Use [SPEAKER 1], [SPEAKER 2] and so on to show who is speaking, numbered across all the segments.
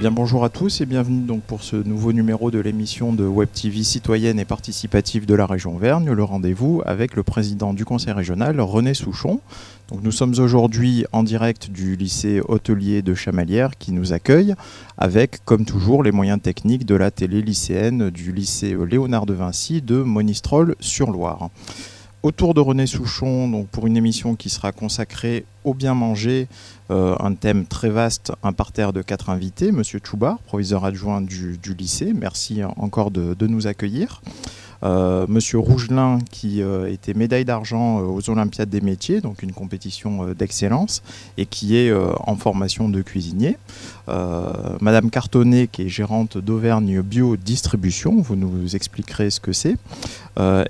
[SPEAKER 1] Bien, bonjour à tous et bienvenue donc pour ce nouveau numéro de l'émission de Web TV citoyenne et participative de la région Auvergne, le rendez-vous avec le président du conseil régional, René Souchon. Donc nous sommes aujourd'hui en direct du lycée hôtelier de Chamalières qui nous accueille avec, comme toujours, les moyens techniques de la télé lycéenne du lycée Léonard de Vinci de Monistrol-sur-Loire. Autour de René Souchon, donc pour une émission qui sera consacrée au bien manger, un thème très vaste, un parterre de 4 invités. Monsieur Tchoubar, proviseur adjoint du lycée, merci encore de nous accueillir. Monsieur Rougelin, qui était médaille d'argent aux Olympiades des métiers, donc une compétition d'excellence, et qui est en formation de cuisinier. Madame Cartonnet, qui est gérante d'Auvergne Bio Distribution, vous nous expliquerez ce que c'est.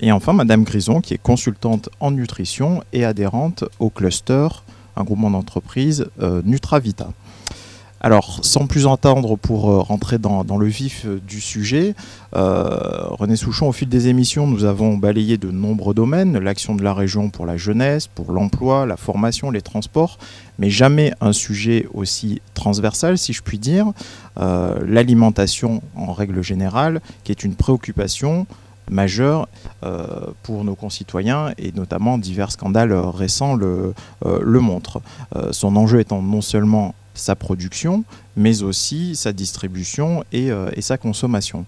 [SPEAKER 1] Et enfin, Madame Grison, qui est consultante en nutrition et adhérente au cluster, un groupement d'entreprises Nutravita. Alors, sans plus entendre, pour rentrer dans le vif du sujet, René Souchon, au fil des émissions, nous avons balayé de nombreux domaines, l'action de la région pour la jeunesse, pour l'emploi, la formation, les transports, mais jamais un sujet aussi transversal, si je puis dire, l'alimentation en règle générale, qui est une préoccupation majeure pour nos concitoyens et notamment divers scandales récents le montrent. Son enjeu étant non seulement sa production, mais aussi sa distribution et sa consommation.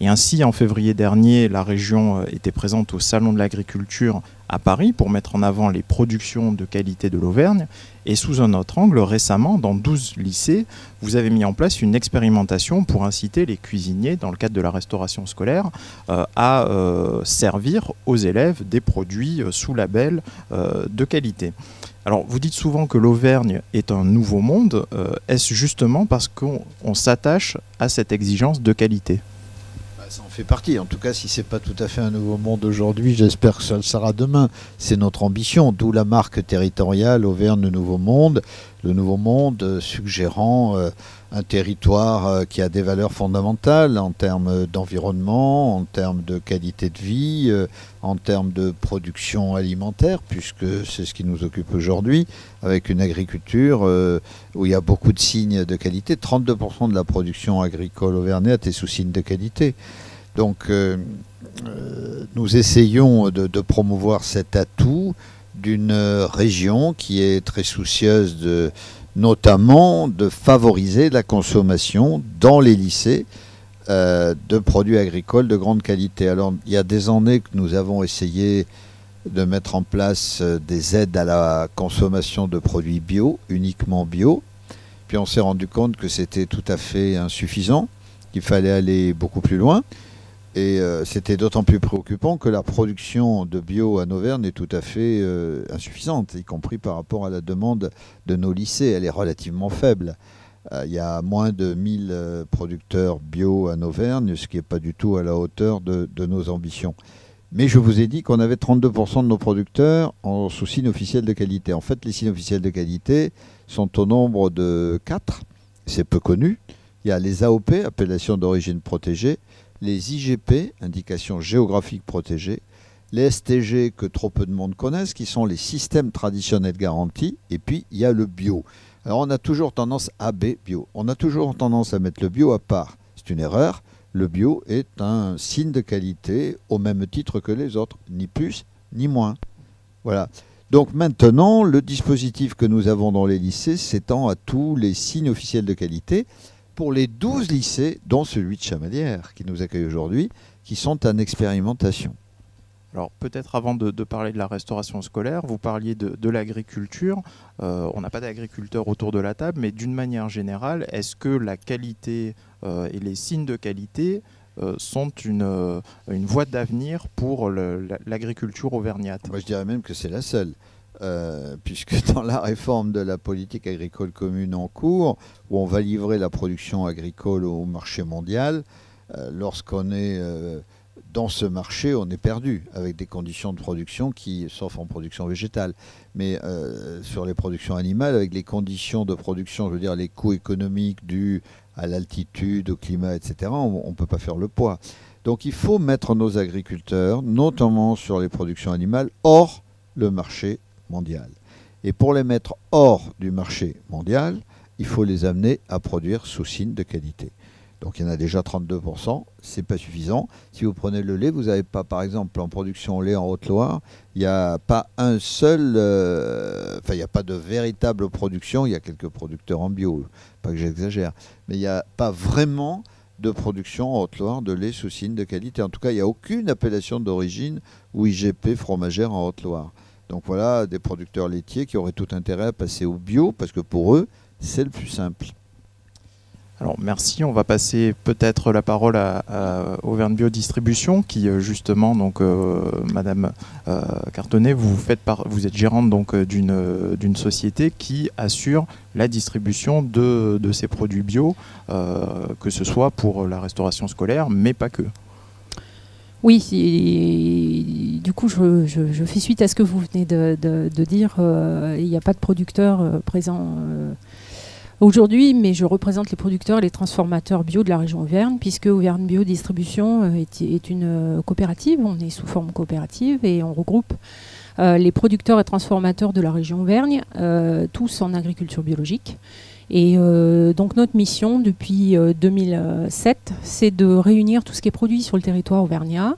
[SPEAKER 1] Et ainsi, en février dernier, la région était présente au Salon de l'Agriculture à Paris pour mettre en avant les productions de qualité de l'Auvergne. Et sous un autre angle, récemment, dans 12 lycées, vous avez mis en place une expérimentation pour inciter les cuisiniers, dans le cadre de la restauration scolaire, à servir aux élèves des produits sous label de qualité. Alors, vous dites souvent que l'Auvergne est un nouveau monde. Est-ce justement parce qu'on s'attache à cette exigence de qualité ?
[SPEAKER 2] Ça en fait partie. En tout cas, si ce n'est pas tout à fait un nouveau monde aujourd'hui, j'espère que ça le sera demain. C'est notre ambition, d'où la marque territoriale Auvergne le Nouveau Monde. Le Nouveau Monde suggérant un territoire qui a des valeurs fondamentales en termes d'environnement, en termes de qualité de vie, en termes de production alimentaire, puisque c'est ce qui nous occupe aujourd'hui, avec une agriculture où il y a beaucoup de signes de qualité. 32% de la production agricole auvergnate est sous signe de qualité. Donc nous essayons de promouvoir cet atout d'une région qui est très soucieuse notamment de favoriser la consommation dans les lycées de produits agricoles de grande qualité. Alors il y a des années que nous avons essayé de mettre en place des aides à la consommation de produits bio, uniquement bio. Puis on s'est rendu compte que c'était tout à fait insuffisant, qu'il fallait aller beaucoup plus loin. Et c'était d'autant plus préoccupant que la production de bio en Auvergne est tout à fait insuffisante, y compris par rapport à la demande de nos lycées. Elle est relativement faible. Il y a moins de 1000 producteurs bio en Auvergne, ce qui n'est pas du tout à la hauteur de nos ambitions. Mais je vous ai dit qu'on avait 32% de nos producteurs sous signe officiel de qualité. En fait, les signes officiels de qualité sont au nombre de 4. C'est peu connu. Il y a les AOP, appellation d'origine protégée, les IGP, indications géographiques protégées, les STG que trop peu de monde connaissent, qui sont les systèmes traditionnels garantis, et puis il y a le bio. Alors on a toujours tendance à bio. On a toujours tendance à mettre le bio à part. C'est une erreur. Le bio est un signe de qualité au même titre que les autres, ni plus ni moins. Voilà. Donc maintenant, le dispositif que nous avons dans les lycées s'étend à tous les signes officiels de qualité, pour les 12 lycées, dont celui de Chamalières, qui nous accueille aujourd'hui, qui sont en expérimentation.
[SPEAKER 1] Alors peut-être avant de parler de la restauration scolaire, vous parliez de l'agriculture. On n'a pas d'agriculteurs autour de la table, mais d'une manière générale, est-ce que la qualité et les signes de qualité sont une voie d'avenir pour l'agriculture auvergnate ?
[SPEAKER 2] Moi je dirais même que c'est la seule. Puisque dans la réforme de la politique agricole commune en cours, où on va livrer la production agricole au marché mondial, lorsqu'on est dans ce marché, on est perdu, avec des conditions de production qui, sauf en production végétale, mais sur les productions animales, avec les conditions de production, je veux dire les coûts économiques dus à l'altitude, au climat, etc., on ne peut pas faire le poids. Donc il faut mettre nos agriculteurs, notamment sur les productions animales, hors le marché mondial. Et pour les mettre hors du marché mondial, il faut les amener à produire sous signe de qualité. Donc il y en a déjà 32%, c'est pas suffisant. Si vous prenez le lait, vous n'avez pas, par exemple, en production lait en Haute-Loire, il n'y a pas un seul, il n'y a pas de véritable production, il y a quelques producteurs en bio, pas que j'exagère, mais il n'y a pas vraiment de production en Haute-Loire de lait sous signe de qualité. En tout cas, il n'y a aucune appellation d'origine ou IGP fromagère en Haute-Loire. Donc voilà, des producteurs laitiers qui auraient tout intérêt à passer au bio, parce que pour eux, c'est le plus simple.
[SPEAKER 1] Alors merci, on va passer peut-être la parole à Auvergne Bio Distribution qui justement, donc Madame Cartonnet, vous êtes gérante donc d'une société qui assure la distribution de ces produits bio, que ce soit pour la restauration scolaire, mais pas que.
[SPEAKER 3] Oui, du coup je fais suite à ce que vous venez de dire. Il n'y a pas de producteurs présents aujourd'hui, mais je représente les producteurs et les transformateurs bio de la région Auvergne, puisque Auvergne Bio Distribution est une coopérative, on est sous forme coopérative et on regroupe les producteurs et transformateurs de la région Auvergne, tous en agriculture biologique. Et donc notre mission depuis 2007, c'est de réunir tout ce qui est produit sur le territoire auvergnat,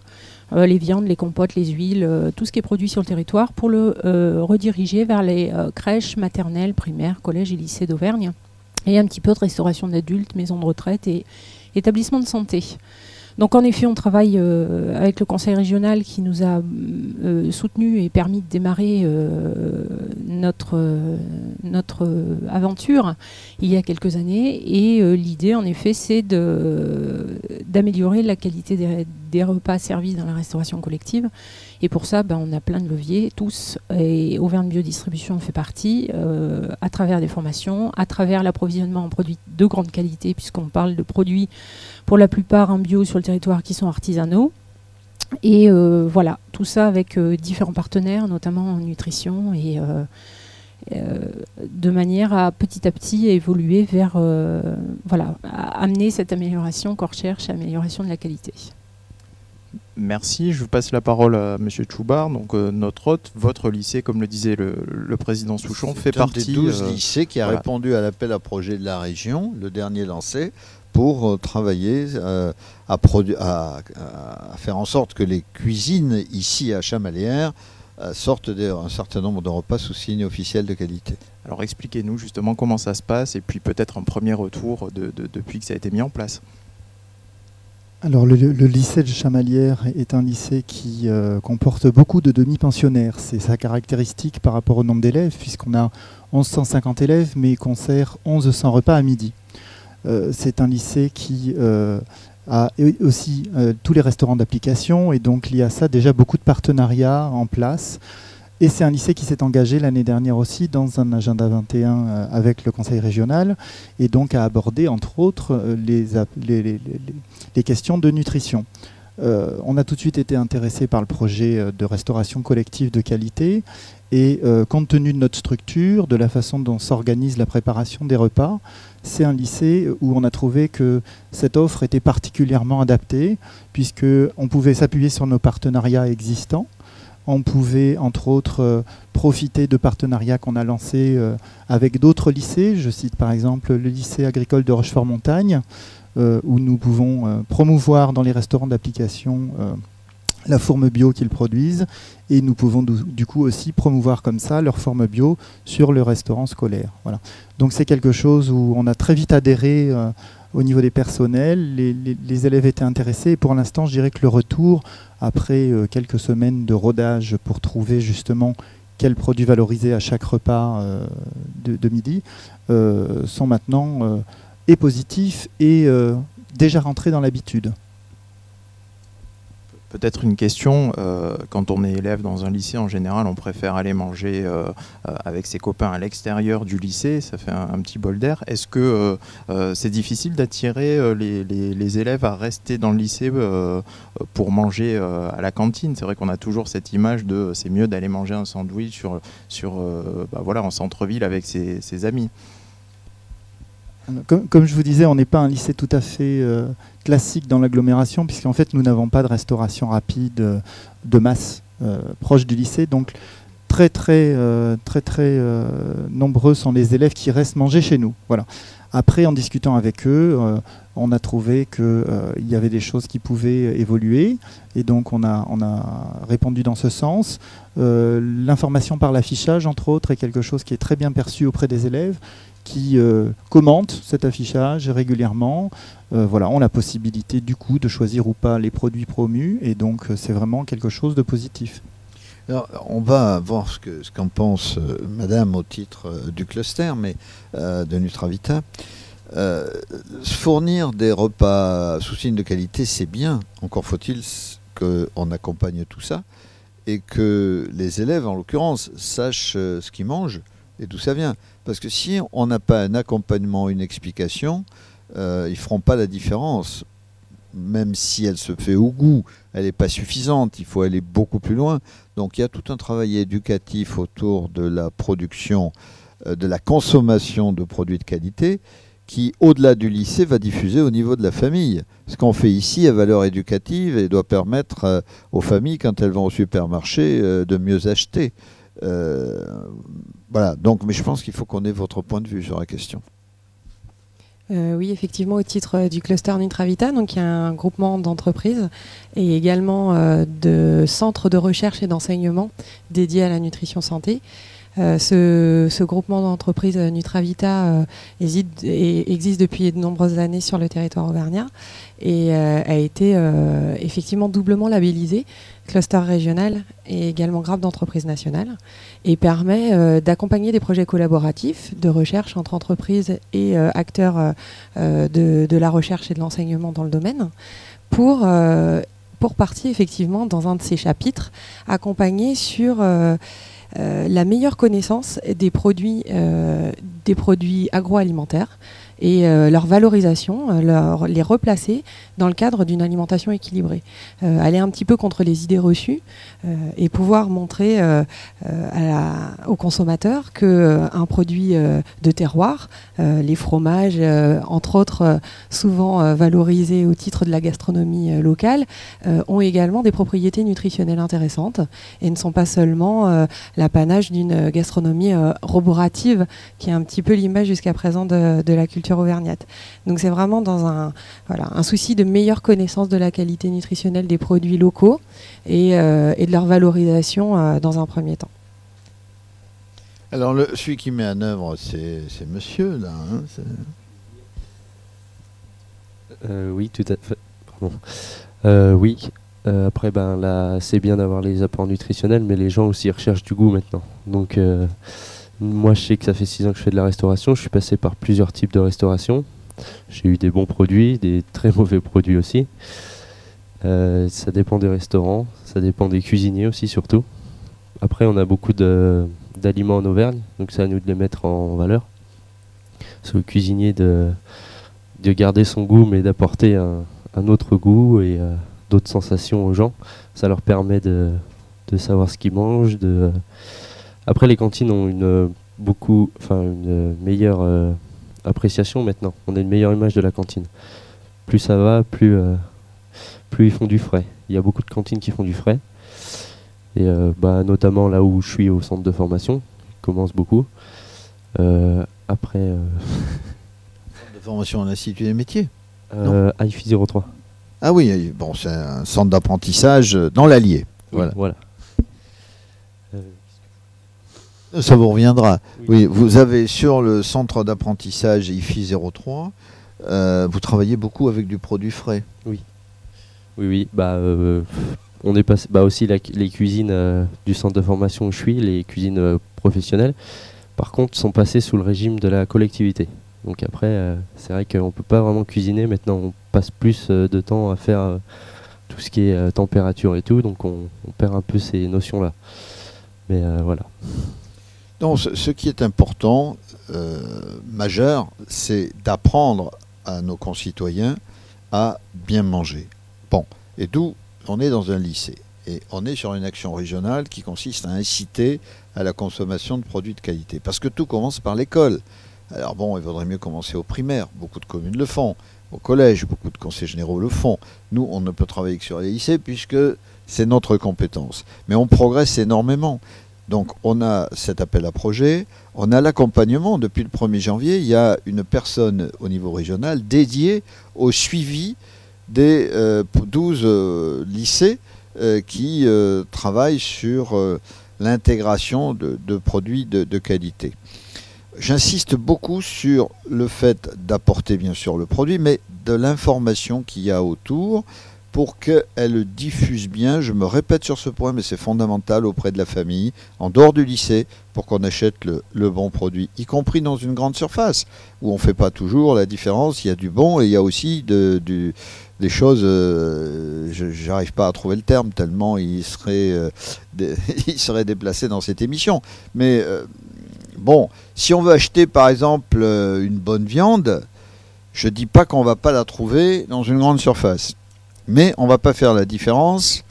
[SPEAKER 3] les viandes, les compotes, les huiles, tout ce qui est produit sur le territoire, pour le rediriger vers les crèches maternelles, primaires, collèges et lycées d'Auvergne. Et un petit peu de restauration d'adultes, maisons de retraite et établissements de santé. Donc en effet, on travaille avec le conseil régional qui nous a soutenus et permis de démarrer notre aventure il y a quelques années. Et l'idée, en effet, c'est d'améliorer la qualité des repas servis dans la restauration collective. Et pour ça, on a plein de leviers, tous, et Auvergne Bio Distribution en fait partie, à travers des formations, à travers l'approvisionnement en produits de grande qualité, puisqu'on parle de produits pour la plupart en bio sur le territoire qui sont artisanaux. Et voilà, tout ça avec différents partenaires, notamment en nutrition, et de manière à petit évoluer vers, à amener cette amélioration qu'on recherche, amélioration de la qualité.
[SPEAKER 1] Merci, je vous passe la parole à M. Tchoubar. Donc notre hôte, votre lycée, comme le disait le président Souchon, fait partie
[SPEAKER 2] des 12 lycées qui a répondu à l'appel à projet de la région, le dernier lancé, pour travailler à faire en sorte que les cuisines ici à Chamalières sortent un certain nombre de repas sous signe officiel de qualité.
[SPEAKER 1] Alors expliquez-nous justement comment ça se passe et puis peut-être un premier retour depuis que ça a été mis en place.
[SPEAKER 4] Alors le lycée de Chamalières est un lycée qui comporte beaucoup de demi-pensionnaires. C'est sa caractéristique par rapport au nombre d'élèves, puisqu'on a 1150 élèves, mais qu'on sert 1100 repas à midi. C'est un lycée qui a aussi tous les restaurants d'application, et donc il y a ça déjà beaucoup de partenariats en place. Et c'est un lycée qui s'est engagé l'année dernière aussi dans un agenda 21 avec le conseil régional, et donc a abordé entre autres les questions de nutrition. On a tout de suite été intéressé par le projet de restauration collective de qualité, et compte tenu de notre structure, de la façon dont s'organise la préparation des repas, c'est un lycée où on a trouvé que cette offre était particulièrement adaptée, puisqu'on pouvait s'appuyer sur nos partenariats existants. On pouvait, entre autres, profiter de partenariats qu'on a lancés avec d'autres lycées. Je cite par exemple le lycée agricole de Rochefort-Montagne, où nous pouvons promouvoir dans les restaurants d'application la fourme bio qu'ils produisent. Et nous pouvons du coup aussi promouvoir comme ça leur forme bio sur le restaurant scolaire. Voilà. Donc c'est quelque chose où on a très vite adhéré au niveau des personnels. Les élèves étaient intéressés. Et pour l'instant, je dirais que le retour, après quelques semaines de rodage pour trouver justement quels produits valoriser à chaque repas de midi, sont maintenant et positifs et déjà rentrés dans l'habitude.
[SPEAKER 1] Peut-être une question, quand on est élève dans un lycée, en général, on préfère aller manger avec ses copains à l'extérieur du lycée, ça fait un petit bol d'air. Est-ce que c'est difficile d'attirer les élèves à rester dans le lycée pour manger à la cantine? C'est vrai qu'on a toujours cette image de c'est mieux d'aller manger un sandwich en centre-ville avec ses amis.
[SPEAKER 4] Comme je vous disais, on n'est pas un lycée tout à fait classique dans l'agglomération, puisqu'en fait nous n'avons pas de restauration rapide de masse proche du lycée. Donc très nombreux sont les élèves qui restent manger chez nous. Voilà. Après, en discutant avec eux, on a trouvé qu'il y avait des choses qui pouvaient évoluer, et donc on a répondu dans ce sens. L'information par l'affichage, entre autres, est quelque chose qui est très bien perçu auprès des élèves, qui commentent cet affichage régulièrement. Voilà, ont la possibilité du coup de choisir ou pas les produits promus, et donc c'est vraiment quelque chose de positif.
[SPEAKER 2] Alors, on va voir ce qu'en pense Madame au titre du cluster, mais de Nutravita. Fournir des repas sous signe de qualité, c'est bien. Encore faut-il qu'on accompagne tout ça et que les élèves, en l'occurrence, sachent ce qu'ils mangent et d'où ça vient. Parce que si on n'a pas un accompagnement, une explication, ils ne feront pas la différence. Même si elle se fait au goût, elle n'est pas suffisante, il faut aller beaucoup plus loin. Donc il y a tout un travail éducatif autour de la production, de la consommation de produits de qualité, qui, au-delà du lycée, va diffuser au niveau de la famille. Ce qu'on fait ici a valeur éducative et doit permettre aux familles, quand elles vont au supermarché, de mieux acheter. Voilà, donc, mais je pense qu'il faut qu'on ait votre point de vue sur la question.
[SPEAKER 5] Oui, effectivement, au titre du cluster Nutravita, donc il y a un groupement d'entreprises et également de centres de recherche et d'enseignement dédiés à la nutrition santé. Ce groupement d'entreprises Nutravita existe depuis de nombreuses années sur le territoire auvergnat et a été effectivement doublement labellisé cluster régional et également grappe d'entreprise nationale, et permet d'accompagner des projets collaboratifs de recherche entre entreprises et acteurs de la recherche et de l'enseignement dans le domaine pour partie effectivement dans un de ces chapitres accompagner sur la meilleure connaissance des produits agroalimentaires et leur valorisation, les replacer dans le cadre d'une alimentation équilibrée. Aller un petit peu contre les idées reçues et pouvoir montrer aux consommateurs qu'un produit de terroir, les fromages, entre autres, souvent valorisés au titre de la gastronomie locale, ont également des propriétés nutritionnelles intéressantes et ne sont pas seulement l'apanage d'une gastronomie roborative qui est un petit peu l'image jusqu'à présent de la culture auvergnate. Donc c'est vraiment dans un souci de meilleure connaissance de la qualité nutritionnelle des produits locaux et de leur valorisation dans un premier temps.
[SPEAKER 2] Alors celui qui met en œuvre, c'est monsieur là.
[SPEAKER 6] Oui, tout à fait. Oui. Après, là, c'est bien d'avoir les apports nutritionnels, mais les gens aussi recherchent du goût maintenant. Donc, moi, je sais que ça fait 6 ans que je fais de la restauration. Je suis passé par plusieurs types de restauration. J'ai eu des bons produits, des très mauvais produits aussi. Ça dépend des restaurants, ça dépend des cuisiniers aussi, surtout. Après, on a beaucoup d'aliments en Auvergne, donc c'est à nous de les mettre en valeur. C'est au cuisinier de garder son goût, mais d'apporter un autre goût et d'autres sensations aux gens. Ça leur permet de savoir ce qu'ils mangent. Après, les cantines ont une meilleure appréciation maintenant. On a une meilleure image de la cantine. Plus ça va, plus ils font du frais. Il y a beaucoup de cantines qui font du frais. Et notamment là où je suis au centre de formation, commence beaucoup. Après...
[SPEAKER 2] Centre de formation à l'Institut des métiers
[SPEAKER 6] IFI 03.
[SPEAKER 2] Ah oui, bon, c'est un centre d'apprentissage dans l'Allier.
[SPEAKER 6] Oui, voilà.
[SPEAKER 2] Ça vous reviendra. Oui, vous avez sur le centre d'apprentissage IFI 03, vous travaillez beaucoup avec du produit frais.
[SPEAKER 6] Oui. On est passé aussi les cuisines du centre de formation où je suis, les cuisines professionnelles, par contre, sont passées sous le régime de la collectivité. Donc après, c'est vrai qu'on ne peut pas vraiment cuisiner. Maintenant, on passe plus de temps à faire tout ce qui est température et tout, donc on perd un peu ces notions-là. Mais voilà.
[SPEAKER 2] Donc, ce qui est important, majeur, c'est d'apprendre à nos concitoyens à bien manger. Bon, et d'où on est dans un lycée. Et on est sur une action régionale qui consiste à inciter à la consommation de produits de qualité. Parce que tout commence par l'école. Alors bon, il vaudrait mieux commencer au primaire. Beaucoup de communes le font. Au collège, beaucoup de conseils généraux le font. Nous, on ne peut travailler que sur les lycées puisque c'est notre compétence. Mais on progresse énormément. Donc on a cet appel à projet, on a l'accompagnement. Depuis le 1er janvier, il y a une personne au niveau régional dédiée au suivi des 12 lycées qui travaillent sur l'intégration de produits de qualité. J'insiste beaucoup sur le fait d'apporter bien sûr le produit, mais de l'information qu'il y a autour pour qu'elle diffuse bien. Je me répète sur ce point, mais c'est fondamental auprès de la famille, en dehors du lycée, pour qu'on achète le bon produit, y compris dans une grande surface, où on ne fait pas toujours la différence. Il y a du bon et il y a aussi des choses, j'arrive pas à trouver le terme, tellement il serait déplacé dans cette émission. Mais bon, si on veut acheter par exemple une bonne viande, je ne dis pas qu'on ne va pas la trouver dans une grande surface. Mais on ne va pas faire la différence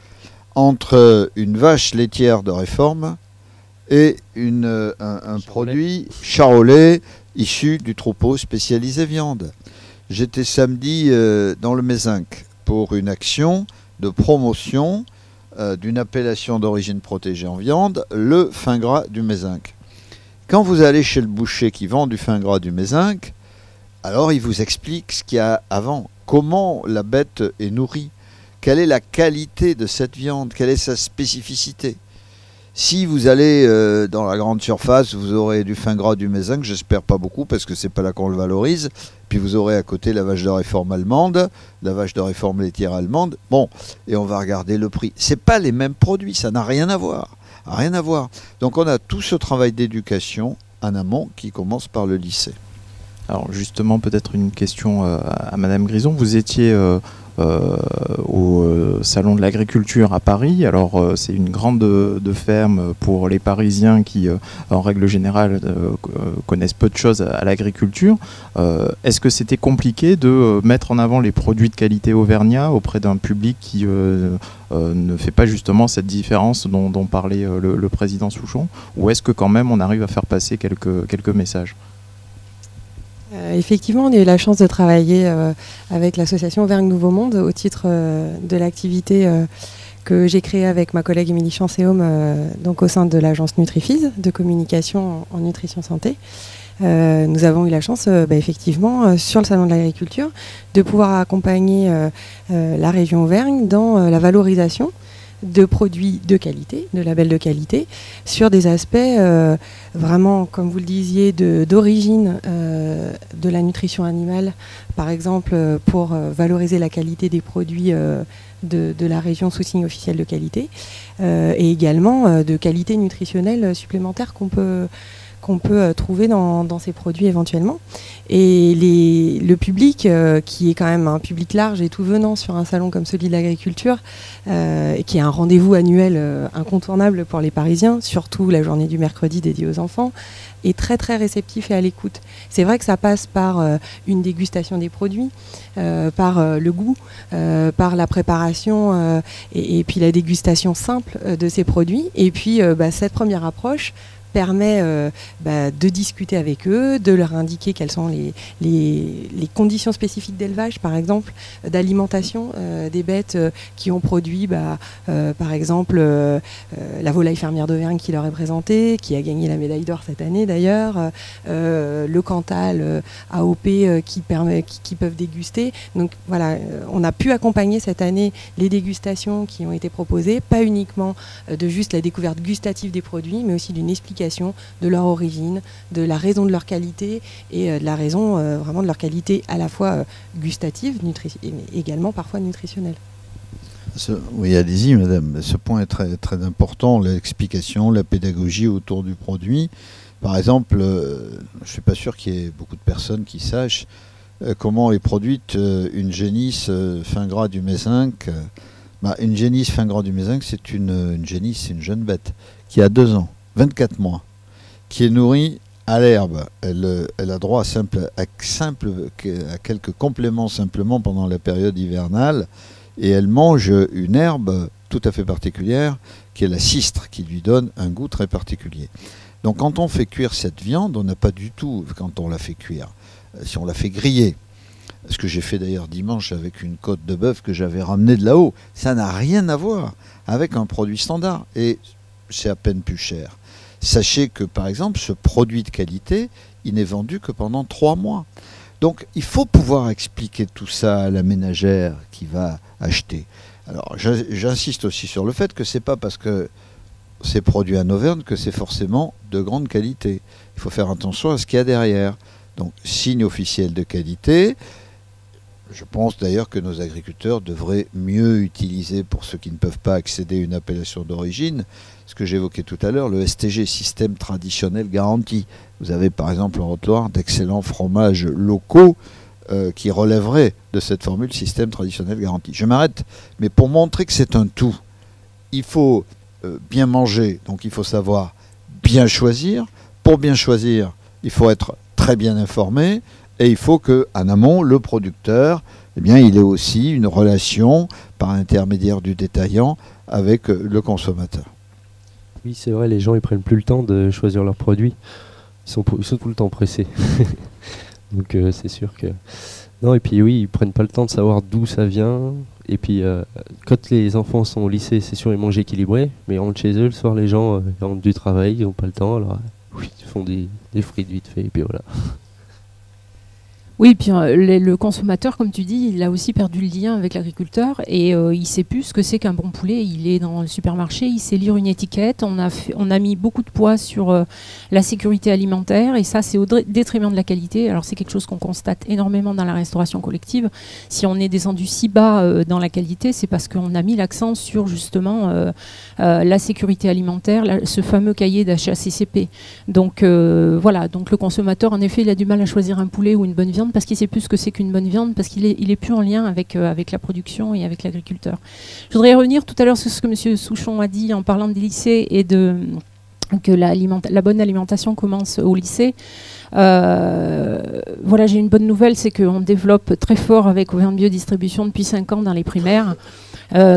[SPEAKER 2] entre une vache laitière de réforme et un produit charolais issu du troupeau spécialisé viande. J'étais samedi dans le Mézinc pour une action de promotion d'une appellation d'origine protégée en viande, le fin gras du Mézinc. Quand vous allez chez le boucher qui vend du fin gras du Mézinc, alors il vous explique ce qu'il y a avant, comment la bête est nourrie, quelle est la qualité de cette viande, quelle est sa spécificité. Si vous allez dans la grande surface, vous aurez du fin gras du Mézinc, j'espère pas beaucoup parce que c'est pas là qu'on le valorise, puis vous aurez à côté la vache de réforme allemande, la vache de réforme laitière allemande, bon, et on va regarder le prix. C'est pas les mêmes produits, ça n'a rien à voir. Rien à voir. Donc on a tout ce travail d'éducation en amont qui commence par le lycée.
[SPEAKER 1] Alors justement, peut-être une question à Madame Grison. Vous étiez au Salon de l'Agriculture à Paris. Alors c'est une grande ferme pour les Parisiens qui, en règle générale, connaissent peu de choses à l'agriculture. Est-ce que c'était compliqué de mettre en avant les produits de qualité auvergnat auprès d'un public qui ne fait pas justement cette différence dont parlait le président Souchon? Ou est-ce que quand même on arrive à faire passer quelques messages?
[SPEAKER 5] Effectivement, on a eu la chance de travailler avec l'association Auvergne Nouveau Monde au titre de l'activité que j'ai créée avec ma collègue Émilie Chanceaume donc au sein de l'agence Nutrifise de communication en nutrition santé. Nous avons eu la chance, effectivement, sur le Salon de l'Agriculture, de pouvoir accompagner la région Auvergne dans la valorisation de produits de qualité, de labels de qualité, sur des aspects vraiment, comme vous le disiez, d'origine de la nutrition animale, par exemple pour valoriser la qualité des produits de la région sous signe officiel de qualité, et également de qualité nutritionnelle supplémentaire qu'on peut trouver dans ces produits éventuellement. Et le public, qui est quand même un public large et tout venant sur un salon comme celui de l'agriculture, qui est un rendez-vous annuel incontournable pour les Parisiens, surtout la journée du mercredi dédiée aux enfants, est très très réceptif et à l'écoute. C'est vrai que ça passe par une dégustation des produits, par le goût, par la préparation et puis la dégustation simple de ces produits. Et puis cette première approche permet de discuter avec eux, de leur indiquer quelles sont les conditions spécifiques d'élevage, par exemple, d'alimentation des bêtes qui ont produit, par exemple, la volaille fermière d'Auvergne qui leur est présentée, qui a gagné la médaille d'or cette année d'ailleurs, le Cantal AOP qui peuvent déguster. Donc voilà, on a pu accompagner cette année les dégustations qui ont été proposées, pas uniquement de juste la découverte gustative des produits, mais aussi d'une explication de leur origine, de la raison de leur qualité et de la raison vraiment de leur qualité à la fois gustative, mais également parfois nutritionnelle.
[SPEAKER 2] Oui, allez-y, madame. Ce point est très, très important, l'explication, la pédagogie autour du produit. Par exemple, je ne suis pas sûr qu'il y ait beaucoup de personnes qui sachent comment est produite une génisse fin gras du Mézinc. Une génisse fin gras du Mézinc, c'est une génisse, c'est une jeune bête qui a 2 ans. 24 mois, qui est nourrie à l'herbe. Elle a droit à quelques compléments simplement pendant la période hivernale, et elle mange une herbe tout à fait particulière, qui est la cistre, qui lui donne un goût très particulier. Donc quand on fait cuire cette viande, on n'a pas du tout, quand on la fait cuire, si on la fait griller, ce que j'ai fait d'ailleurs dimanche avec une côte de bœuf que j'avais ramenée de là-haut, ça n'a rien à voir avec un produit standard, et c'est à peine plus cher. Sachez que, par exemple, ce produit de qualité, il n'est vendu que pendant 3 mois. Donc, il faut pouvoir expliquer tout ça à la ménagère qui va acheter. Alors, j'insiste aussi sur le fait que ce n'est pas parce que c'est produit en Auvergne que c'est forcément de grande qualité. Il faut faire attention à ce qu'il y a derrière. Donc, signe officiel de qualité. Je pense d'ailleurs que nos agriculteurs devraient mieux utiliser, pour ceux qui ne peuvent pas accéder à une appellation d'origine, ce que j'évoquais tout à l'heure, le STG, système traditionnel garanti. Vous avez par exemple en Haute-Loire d'excellents fromages locaux qui relèveraient de cette formule système traditionnel garanti. Je m'arrête, mais pour montrer que c'est un tout, il faut bien manger, donc il faut savoir bien choisir. Pour bien choisir, il faut être très bien informé. Et il faut qu'en amont, le producteur, eh bien, il ait aussi une relation par intermédiaire du détaillant avec le consommateur.
[SPEAKER 6] Oui, c'est vrai, les gens ils prennent plus le temps de choisir leurs produits. Ils sont tout le temps pressés. Donc c'est sûr que... Non, et puis oui, ils prennent pas le temps de savoir d'où ça vient. Et puis quand les enfants sont au lycée, c'est sûr, ils mangent équilibré. Mais ils rentrent chez eux, le soir, les gens ils rentrent du travail, ils n'ont pas le temps. Alors oui, ils font des frites vite fait, et puis voilà.
[SPEAKER 3] Oui, puis le consommateur, comme tu dis, il a aussi perdu le lien avec l'agriculteur et il ne sait plus ce que c'est qu'un bon poulet. Il est dans le supermarché, il sait lire une étiquette. On a mis beaucoup de poids sur la sécurité alimentaire et ça, c'est au détriment de la qualité. Alors, c'est quelque chose qu'on constate énormément dans la restauration collective. Si on est descendu si bas dans la qualité, c'est parce qu'on a mis l'accent sur justement la sécurité alimentaire, ce fameux cahier d'HACCP. Donc, voilà. Donc, le consommateur, en effet, il a du mal à choisir un poulet ou une bonne viande parce qu'il sait plus ce que c'est qu'une bonne viande, parce qu'il est plus en lien avec la production et avec l'agriculteur. Je voudrais revenir tout à l'heure sur ce que M. Souchon a dit en parlant des lycées et que la bonne alimentation commence au lycée. Voilà, j'ai une bonne nouvelle, c'est qu'on développe très fort avec Auvergne Biodistribution depuis 5 ans dans les primaires.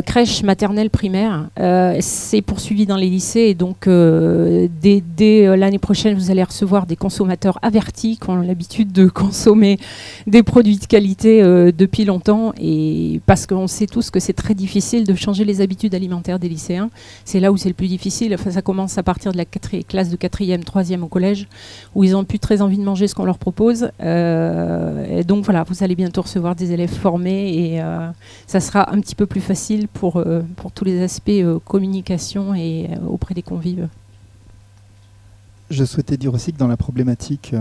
[SPEAKER 3] Crèche maternelle primaire, c'est poursuivi dans les lycées et donc dès l'année prochaine vous allez recevoir des consommateurs avertis qui ont l'habitude de consommer des produits de qualité depuis longtemps et parce qu'on sait tous que c'est très difficile de changer les habitudes alimentaires des lycéens. C'est là où c'est le plus difficile. Enfin, ça commence à partir de la classe de 4e, 3e au collège où ils n'ont plus très envie de manger ce qu'on leur propose. Et donc voilà, vous allez bientôt recevoir des élèves formés et ça sera un petit peu plus facile pour tous les aspects communication et auprès des convives.
[SPEAKER 4] Je souhaitais dire aussi que dans la problématique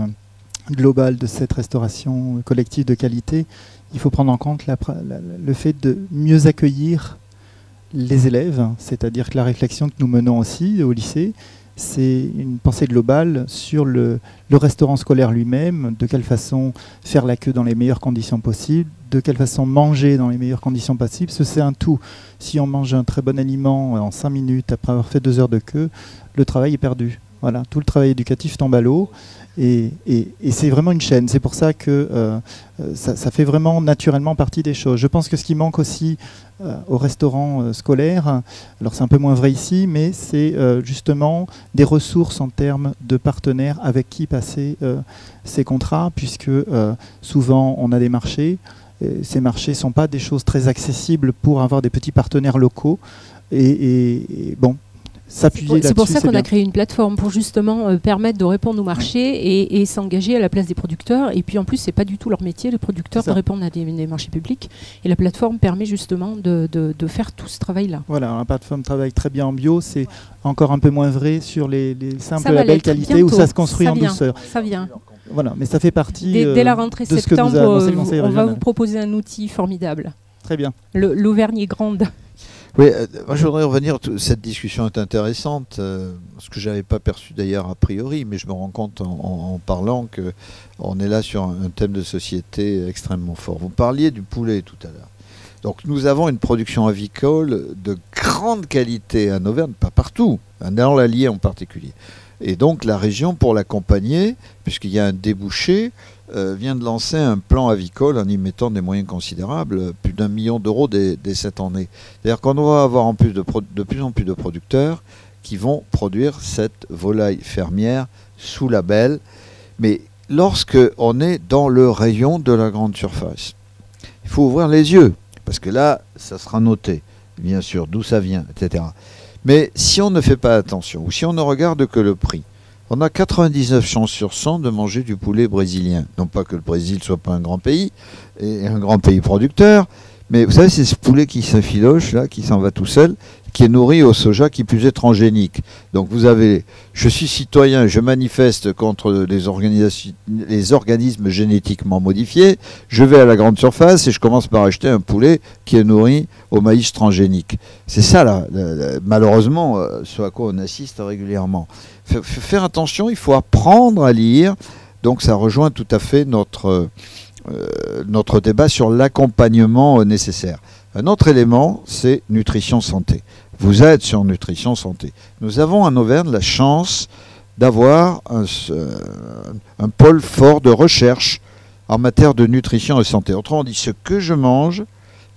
[SPEAKER 4] globale de cette restauration collective de qualité, il faut prendre en compte le fait de mieux accueillir les élèves, c'est-à-dire que la réflexion que nous menons aussi au lycée, c'est une pensée globale sur le restaurant scolaire lui-même, de quelle façon faire la queue dans les meilleures conditions possibles, de quelle façon manger dans les meilleures conditions possibles. C'est un tout. Si on mange un très bon aliment en 5 minutes après avoir fait 2 heures de queue, le travail est perdu. Voilà, tout le travail éducatif tombe à l'eau. Et c'est vraiment une chaîne. C'est pour ça que ça fait vraiment naturellement partie des choses. Je pense que ce qui manque aussi au restaurant scolaire, alors c'est un peu moins vrai ici, mais c'est justement des ressources en termes de partenaires avec qui passer ces contrats, puisque souvent on a des marchés. Ces marchés ne sont pas des choses très accessibles pour avoir des petits partenaires locaux. Et bon,
[SPEAKER 3] c'est pour ça qu'on a créé une plateforme pour justement permettre de répondre au marché et s'engager à la place des producteurs. Et puis en plus, c'est pas du tout leur métier, les producteurs, de répondre à des marchés publics. Et la plateforme permet justement de faire tout ce travail-là.
[SPEAKER 4] Voilà, la plateforme travaille très bien en bio. C'est encore un peu moins vrai sur les simples labels qualité où ça se construit en douceur.
[SPEAKER 3] Ça vient.
[SPEAKER 4] Voilà, mais ça fait partie
[SPEAKER 3] dès la rentrée
[SPEAKER 4] de
[SPEAKER 3] septembre,
[SPEAKER 4] ce que nous a annoncé le Conseil
[SPEAKER 3] on va
[SPEAKER 4] régional.
[SPEAKER 3] vous proposer un outil formidable.
[SPEAKER 4] Très bien.
[SPEAKER 3] L'Auvergne est grande.
[SPEAKER 2] Oui, moi je voudrais revenir, cette discussion est intéressante, ce que je n'avais pas perçu d'ailleurs a priori, mais je me rends compte en parlant qu'on est là sur un thème de société extrêmement fort. Vous parliez du poulet tout à l'heure. Donc nous avons une production avicole de grande qualité en Auvergne, pas partout, dans l'Allier en particulier. Et donc la région, pour l'accompagner, puisqu'il y a un débouché, vient de lancer un plan avicole en y mettant des moyens considérables, plus d'1 million d'euros dès cette année. C'est-à-dire qu'on va avoir de plus en plus de producteurs qui vont produire cette volaille fermière sous label. Mais lorsque on est dans le rayon de la grande surface, il faut ouvrir les yeux, parce que là, ça sera noté, bien sûr, d'où ça vient, etc. Mais si on ne fait pas attention, ou si on ne regarde que le prix, on a 99 chances sur 100 de manger du poulet brésilien. Non pas que le Brésil soit pas un grand pays, et un grand pays producteur, mais vous savez, c'est ce poulet qui s'effiloche, là, qui s'en va tout seul, qui est nourri au soja, qui plus est transgénique. Donc vous avez, je suis citoyen, je manifeste contre les organismes génétiquement modifiés, je vais à la grande surface et je commence par acheter un poulet qui est nourri au maïs transgénique. C'est ça, là, malheureusement, ce à quoi on assiste régulièrement. Faire attention, il faut apprendre à lire, donc ça rejoint tout à fait notre débat sur l'accompagnement nécessaire. Un autre élément, c'est nutrition santé. Vous êtes sur nutrition santé. Nous avons en Auvergne la chance d'avoir un pôle fort de recherche en matière de nutrition et santé. Autrement dit, ce que je mange,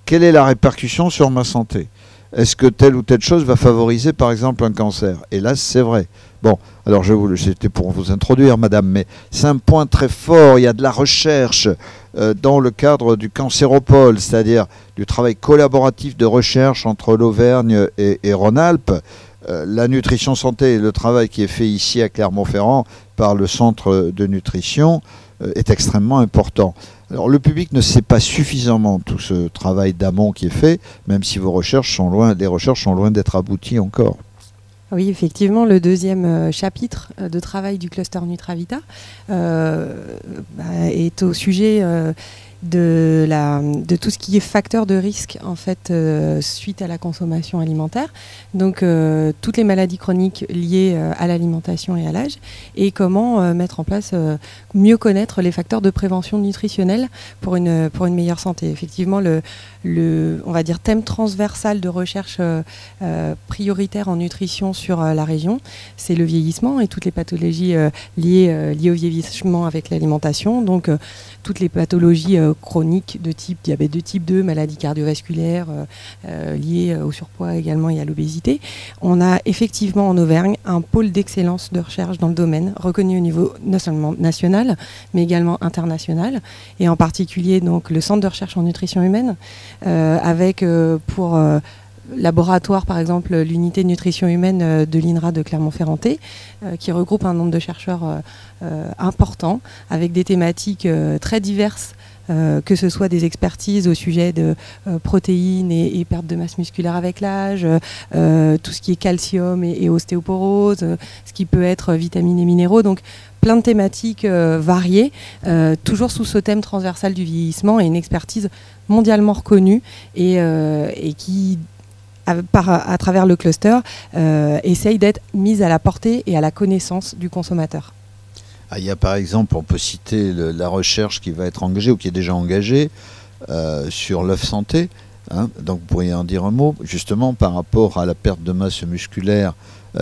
[SPEAKER 2] quelle est la répercussion sur ma santé? Est-ce que telle ou telle chose va favoriser par exemple un cancer? Et là, c'est vrai. Bon, alors c'était pour vous introduire, madame, mais c'est un point très fort. Il y a de la recherche dans le cadre du cancéropole, c'est-à-dire du travail collaboratif de recherche entre l'Auvergne et Rhône-Alpes. La nutrition santé et le travail qui est fait ici à Clermont-Ferrand par le centre de nutrition est extrêmement important. Alors le public ne sait pas suffisamment tout ce travail d'amont qui est fait, même si les recherches sont loin d'être abouties encore.
[SPEAKER 5] Oui, effectivement, le deuxième chapitre de travail du cluster Nutravita est au sujet de tout ce qui est facteur de risque en fait suite à la consommation alimentaire. Donc toutes les maladies chroniques liées à l'alimentation et à l'âge, et comment mettre en place, mieux connaître les facteurs de prévention nutritionnelle pour une meilleure santé. Effectivement, on va dire thème transversal de recherche prioritaire en nutrition sur la région, c'est le vieillissement et toutes les pathologies liées au vieillissement avec l'alimentation. Donc toutes les pathologies chroniques de type diabète de type 2, maladies cardiovasculaires liées au surpoids également et à l'obésité. On a effectivement en Auvergne un pôle d'excellence de recherche dans le domaine, reconnu au niveau non seulement national, mais également international, et en particulier donc le Centre de recherche en nutrition humaine, avec pour laboratoire, par exemple, l'unité de nutrition humaine de l'INRA de Clermont-Ferrand, qui regroupe un nombre de chercheurs important, avec des thématiques très diverses, que ce soit des expertises au sujet de protéines et perte de masse musculaire avec l'âge, tout ce qui est calcium et ostéoporose, ce qui peut être vitamines et minéraux. Donc, plein de thématiques variées, toujours sous ce thème transversal du vieillissement, et une expertise mondialement reconnue et qui, à travers le cluster, essaye d'être mise à la portée et à la connaissance du consommateur.
[SPEAKER 2] Il y a par exemple, on peut citer la recherche qui va être engagée ou qui est déjà engagée sur l'œuf santé. Donc vous pourriez en dire un mot, justement par rapport à la perte de masse musculaire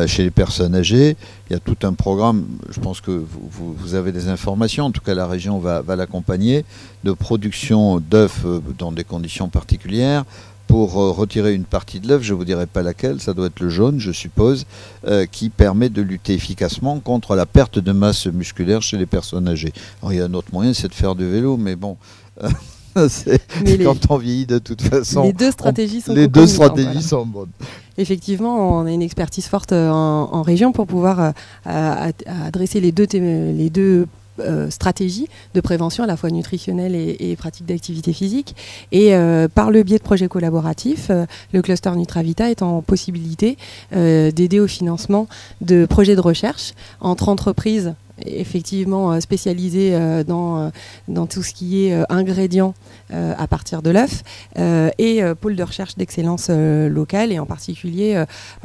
[SPEAKER 2] chez les personnes âgées. Il y a tout un programme, je pense que vous avez des informations, en tout cas la région va l'accompagner, de production d'œufs dans des conditions particulières, pour retirer une partie de l'œuf, je ne vous dirai pas laquelle, ça doit être le jaune, je suppose, qui permet de lutter efficacement contre la perte de masse musculaire chez les personnes âgées. Alors, il y a un autre moyen, c'est de faire du vélo, mais bon, quand on vieillit de toute façon,
[SPEAKER 5] les deux stratégies
[SPEAKER 2] sont bonnes.
[SPEAKER 5] Effectivement, on a une expertise forte en région pour pouvoir adresser les deux stratégie de prévention à la fois nutritionnelle et pratique d'activité physique. Et par le biais de projets collaboratifs, le cluster Nutravita est en possibilité d'aider au financement de projets de recherche entre entreprises effectivement spécialisées dans tout ce qui est ingrédients à partir de l'œuf et pôle de recherche d'excellence locale, et en particulier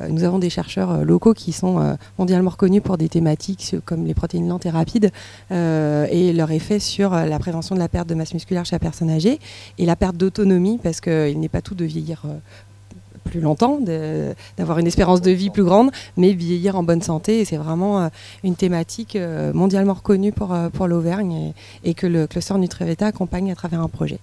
[SPEAKER 5] nous avons des chercheurs locaux qui sont mondialement reconnus pour des thématiques comme les protéines lentes et rapides et leur effet sur la prévention de la perte de masse musculaire chez la personne âgée et la perte d'autonomie, parce qu'il n'est pas tout de vieillir plus longtemps, d'avoir une espérance de vie plus grande, mais vieillir en bonne santé. Et c'est vraiment une thématique mondialement reconnue pour l'Auvergne et que le cluster Nutravita accompagne à travers un projet.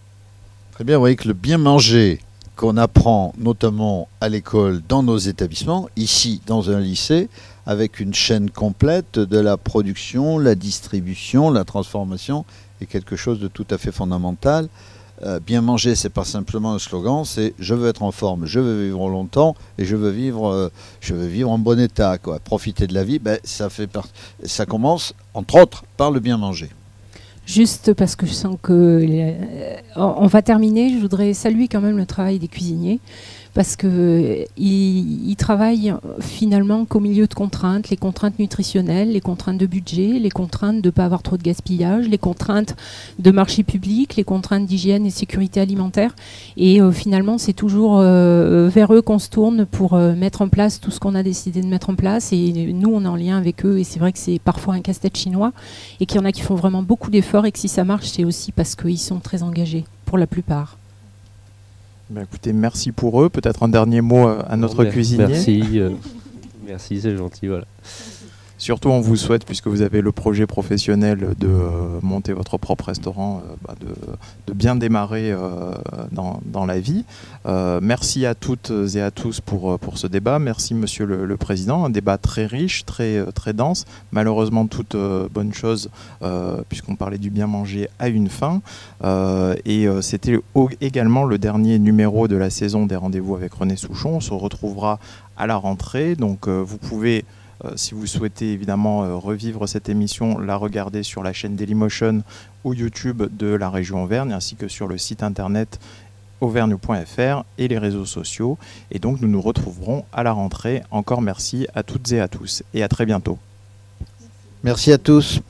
[SPEAKER 2] Très bien, vous voyez que le bien manger qu'on apprend notamment à l'école, dans nos établissements, ici dans un lycée, avec une chaîne complète de la production, la distribution, la transformation, est quelque chose de tout à fait fondamental. Bien manger, c'est pas simplement un slogan, c'est je veux être en forme, je veux vivre longtemps et je veux vivre en bon état, quoi. Profiter de la vie, ça commence entre autres par le bien manger.
[SPEAKER 3] Juste parce que je sens que on va terminer, je voudrais saluer quand même le travail des cuisiniers, parce qu'ils travaillent finalement qu'au milieu de contraintes, les contraintes nutritionnelles, les contraintes de budget, les contraintes de ne pas avoir trop de gaspillage, les contraintes de marché public, les contraintes d'hygiène et sécurité alimentaire. Et finalement, c'est toujours vers eux qu'on se tourne pour mettre en place tout ce qu'on a décidé de mettre en place. Et nous, on est en lien avec eux. Et c'est vrai que c'est parfois un casse-tête chinois et qu'il y en a qui font vraiment beaucoup d'efforts et que si ça marche, c'est aussi parce qu'ils sont très engagés, pour la plupart.
[SPEAKER 1] Ben écoutez, merci pour eux. Peut-être un dernier mot à notre cuisinier.
[SPEAKER 6] Merci, merci, c'est gentil. Voilà.
[SPEAKER 1] Surtout, on vous souhaite, puisque vous avez le projet professionnel de monter votre propre restaurant, de bien démarrer dans la vie. Merci à toutes et à tous pour ce débat. Merci, Monsieur le Président. Un débat très riche, très dense. Malheureusement, toute bonne chose, puisqu'on parlait du bien manger, a une fin. Et c'était également le dernier numéro de la saison des Rendez-vous avec René Souchon. On se retrouvera à la rentrée. Donc, vous pouvez... si vous souhaitez évidemment revivre cette émission, la regarder sur la chaîne Dailymotion ou YouTube de la région Auvergne, ainsi que sur le site internet auvergne.fr et les réseaux sociaux. Et donc nous nous retrouverons à la rentrée. Encore merci à toutes et à tous et à très bientôt.
[SPEAKER 2] Merci à tous.